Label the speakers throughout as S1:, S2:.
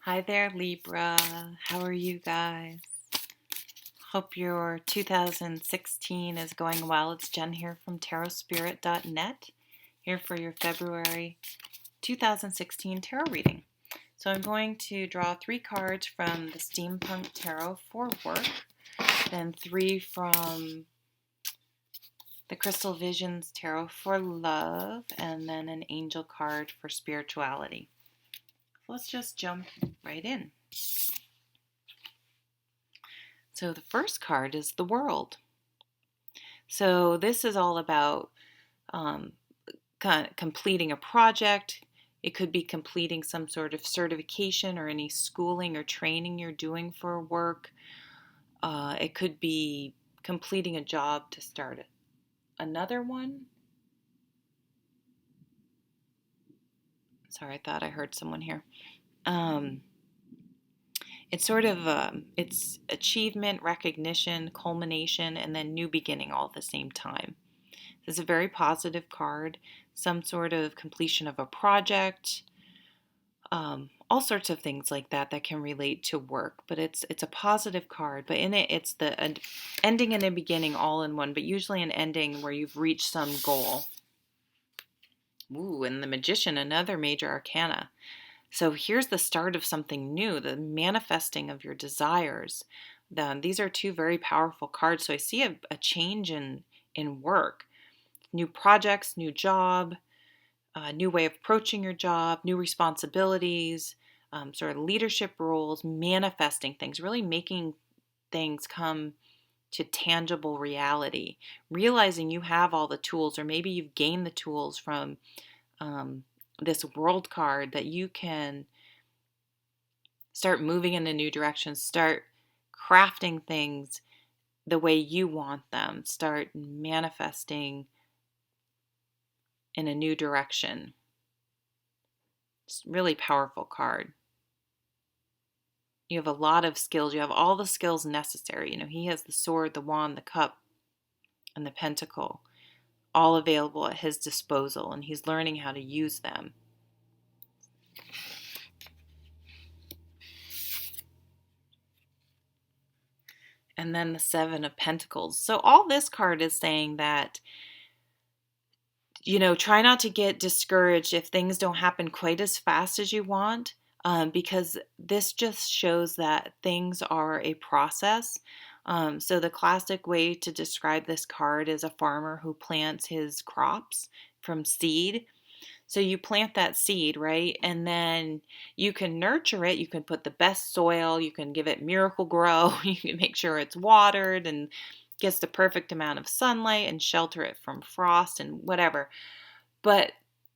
S1: Hi there, Libra. How are you guys? Hope your 2016 is going well. It's Jen here from tarotspirit.net, here for your February 2016 tarot reading. So I'm going to draw 3 cards from the Steampunk Tarot for work, then 3 from the Crystal Visions Tarot for love, and then an angel card for spirituality. Let's just jump right in. So the first card is the World. So this is all about kind of completing a project. It could be completing some sort of certification or any schooling or training you're doing for work. It could be completing a job to start another one. Sorry, I thought I heard someone here. It's sort of it's achievement, recognition, culmination, and then new beginning all at the same time. This is a very positive card. Some sort of completion of a project, all sorts of things like that that can relate to work. But it's a positive card. But in it, it's the ending and a beginning all in one. But usually an ending where you've reached some goal. Ooh, and the Magician, another major arcana. So here's the start of something new, the manifesting of your desires. These are 2 very powerful cards. So I see a change in work, new projects, new job, new way of approaching your job, new responsibilities, sort of leadership roles, manifesting things, really making things come to tangible reality, realizing you have all the tools, or maybe you've gained the tools from this World card that you can start moving in a new direction, start crafting things the way you want them, start manifesting in a new direction. It's a really powerful card. You have a lot of skills. You have all the skills necessary. He has the sword, the wand, the cup, and the pentacle, all available at his disposal, and he's learning how to use them. And then the 7 of Pentacles. So all this card is saying that, try not to get discouraged if things don't happen quite as fast as you want, because this just shows that things are a process. So the classic way to describe this card is a farmer who plants his crops from seed. So you plant that seed, right? And then you can nurture it. You can put the best soil. You can give it Miracle Grow. You can make sure it's watered and gets the perfect amount of sunlight and shelter it from frost and whatever. But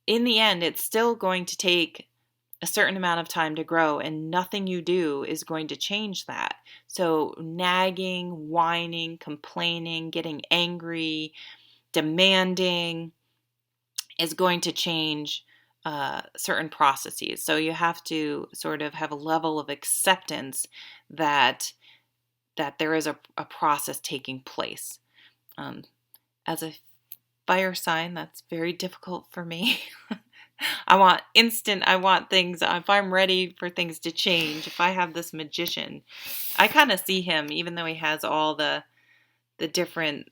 S1: in the end, it's still going to take a certain amount of time to grow, and nothing you do is going to change that. So nagging, whining, complaining, getting angry, demanding is going to change certain processes. So you have to sort of have a level of acceptance that there is a process taking place. As a fire sign, that's very difficult for me. I want things, if I'm ready for things to change, if I have this Magician, I kind of see him, even though he has all the different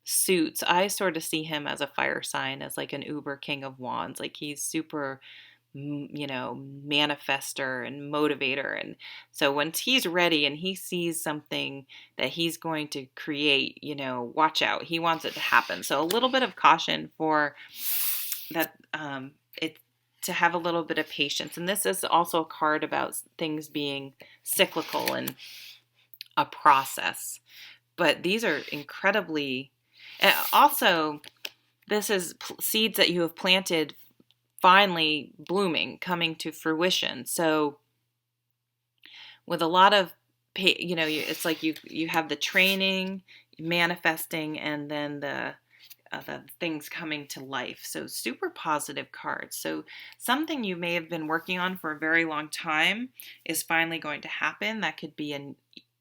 S1: suits, I sort of see him as a fire sign, as like an uber king of wands. Like he's super, manifester and motivator. And so once he's ready and he sees something that he's going to create, watch out. He wants it to happen. So a little bit of caution for that, to have a little bit of patience. And this is also a card about things being cyclical and a process. But these are incredibly, also, this is seeds that you have planted finally blooming, coming to fruition. So with a lot of, it's like you have the training, manifesting, and then the things coming to life. So super positive cards. So something you may have been working on for a very long time is finally going to happen. That could be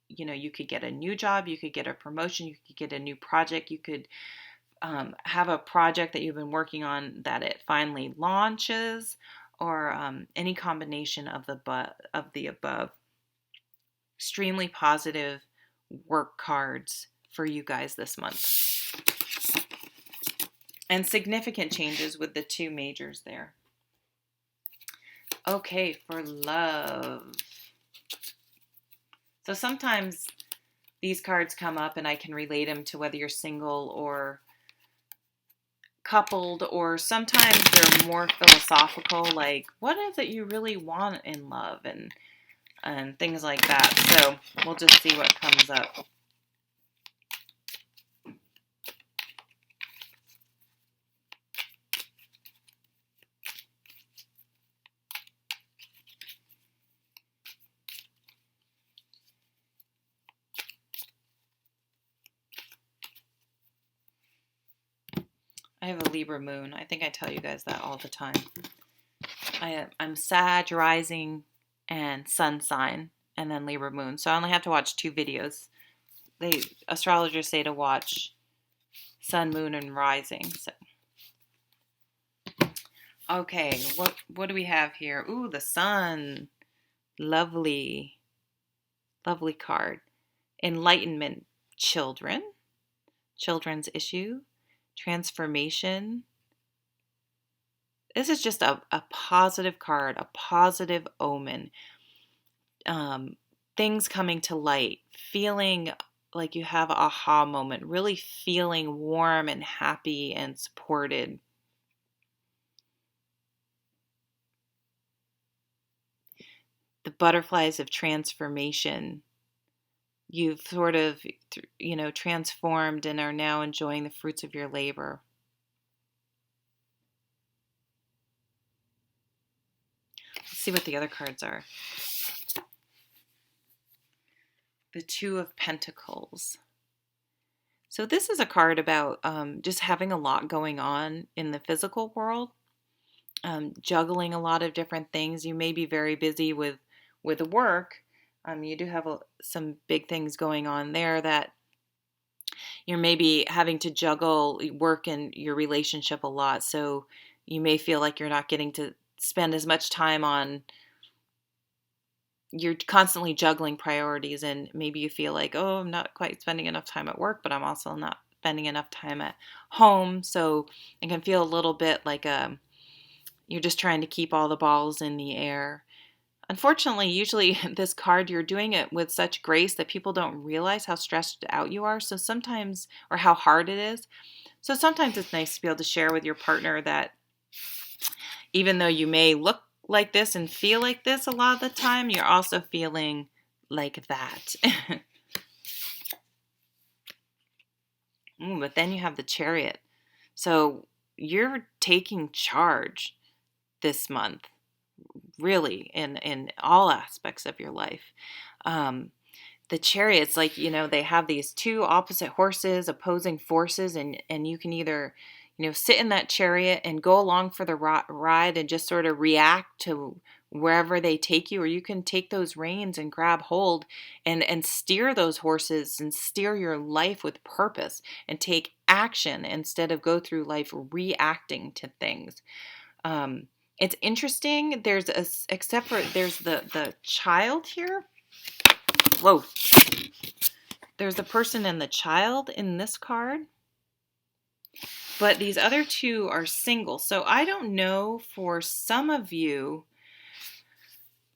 S1: you could get a new job, you could get a promotion, you could get a new project, you could have a project that you've been working on that it finally launches. or any combination of the above. Extremely positive work cards for you guys this month. And significant changes with the two majors there. Okay, for love. So sometimes these cards come up and I can relate them to whether you're single or coupled, or sometimes they're more philosophical, like what is it you really want in love, and things like that. So we'll just see what comes up. I have a Libra moon. I think I tell you guys that all the time. I'm Sag rising and sun sign, and then Libra moon. So I only have to watch 2 videos. Astrologers say to watch sun, moon, and rising. So okay, what do we have here? Ooh, the sun. Lovely, lovely card. Enlightenment, children's issue, transformation. This is just a positive card, a positive omen. Things coming to light, feeling like you have an aha moment, really feeling warm and happy and supported. The butterflies of transformation. You've sort of, transformed and are now enjoying the fruits of your labor. Let's see what the other cards are. The Two of Pentacles. So this is a card about just having a lot going on in the physical world, juggling a lot of different things. You may be very busy with work. You do have some big things going on there that you're maybe having to juggle work and your relationship a lot. So you may feel like you're not getting to spend as much time on, you're constantly juggling priorities, and maybe you feel like, oh, I'm not quite spending enough time at work, but I'm also not spending enough time at home. So it can feel a little bit like you're just trying to keep all the balls in the air. Unfortunately, usually this card, you're doing it with such grace that people don't realize how stressed out you are. So sometimes, or how hard it is. So sometimes it's nice to be able to share with your partner that even though you may look like this and feel like this a lot of the time, you're also feeling like that. But then you have the Chariot. So you're taking charge this month, really, in all aspects of your life. The Chariot's like, they have these two opposite horses, opposing forces, and you can either, sit in that chariot and go along for the ride and just sort of react to wherever they take you, or you can take those reins and grab hold and steer those horses and steer your life with purpose and take action instead of go through life reacting to things. It's interesting. There's the child here. Whoa. There's the person and the child in this card. But these other two are single. So I don't know, for some of you,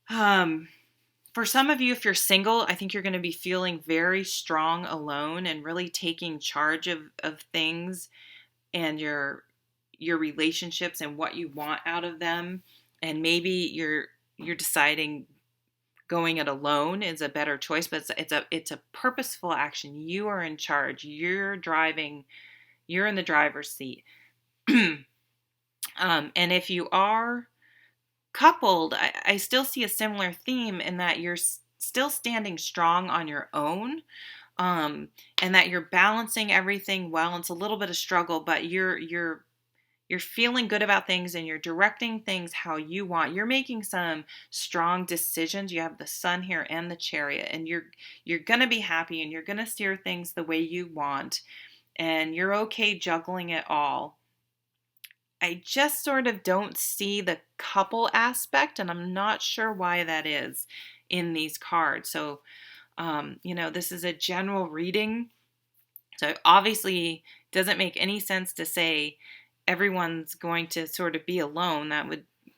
S1: if you're single, I think you're going to be feeling very strong alone and really taking charge of things and your relationships and what you want out of them. And maybe you're deciding going it alone is a better choice, but it's a purposeful action. You are in charge. You're driving. You're in the driver's seat. And if you are coupled, I still see a similar theme in that you're still standing strong on your own, and that you're balancing everything well. It's a little bit of struggle, but you're feeling good about things and you're directing things how you want. You're making some strong decisions. You have the Sun here and the Chariot, and you're going to be happy and you're going to steer things the way you want, and you're okay juggling it all. I just sort of don't see the couple aspect, and I'm not sure why that is in these cards. So, this is a general reading. So obviously doesn't make any sense to say everyone's going to sort of be alone. That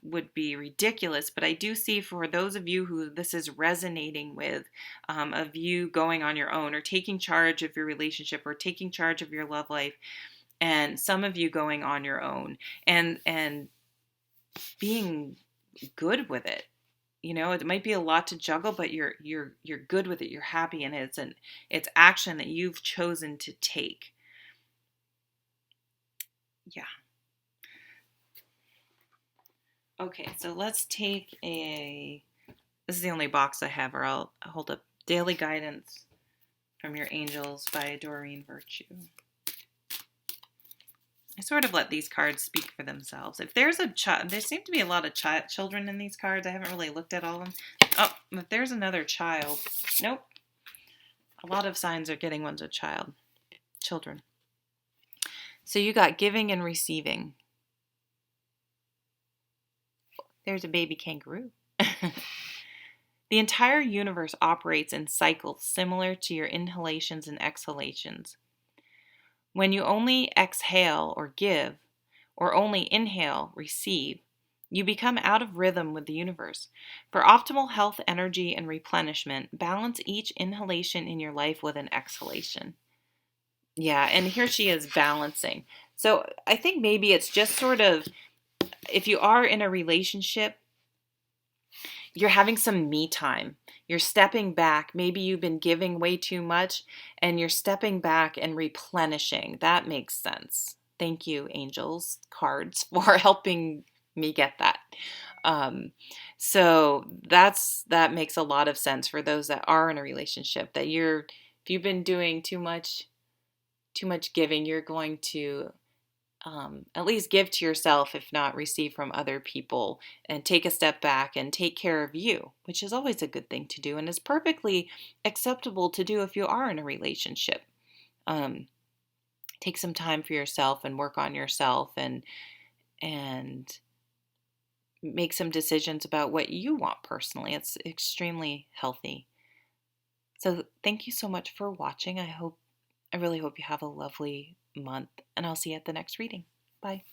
S1: would be ridiculous. But I do see for those of you who this is resonating with, of you going on your own or taking charge of your relationship or taking charge of your love life, and some of you going on your own and being good with it. It might be a lot to juggle, but you're good with it. You're happy, and it's action that you've chosen to take. Yeah. Okay, so let's take this is the only box I have, or I'll hold up Daily Guidance from Your Angels by Doreen Virtue. I sort of let these cards speak for themselves. If there's a child, there seem to be a lot of children in these cards. I haven't really looked at all of them. Oh, if there's another child, nope. A lot of signs are getting one's a child, children. So you got giving and receiving. There's a baby kangaroo. The entire universe operates in cycles similar to your inhalations and exhalations. When you only exhale or give, or only inhale, receive, you become out of rhythm with the universe. For optimal health, energy, and replenishment, balance each inhalation in your life with an exhalation. Yeah, and here she is balancing. So I think maybe it's just sort of, if you are in a relationship, you're having some me time. You're stepping back. Maybe you've been giving way too much and you're stepping back and replenishing. That makes sense. Thank you, angels cards, for helping me get that. So that makes a lot of sense for those that are in a relationship, that if you've been doing too much giving, you're going to at least give to yourself, if not receive from other people, and take a step back and take care of you, which is always a good thing to do and is perfectly acceptable to do if you are in a relationship. Take some time for yourself and work on yourself and make some decisions about what you want personally. It's extremely healthy. So thank you so much for watching. I really hope you have a lovely month, and I'll see you at the next reading. Bye.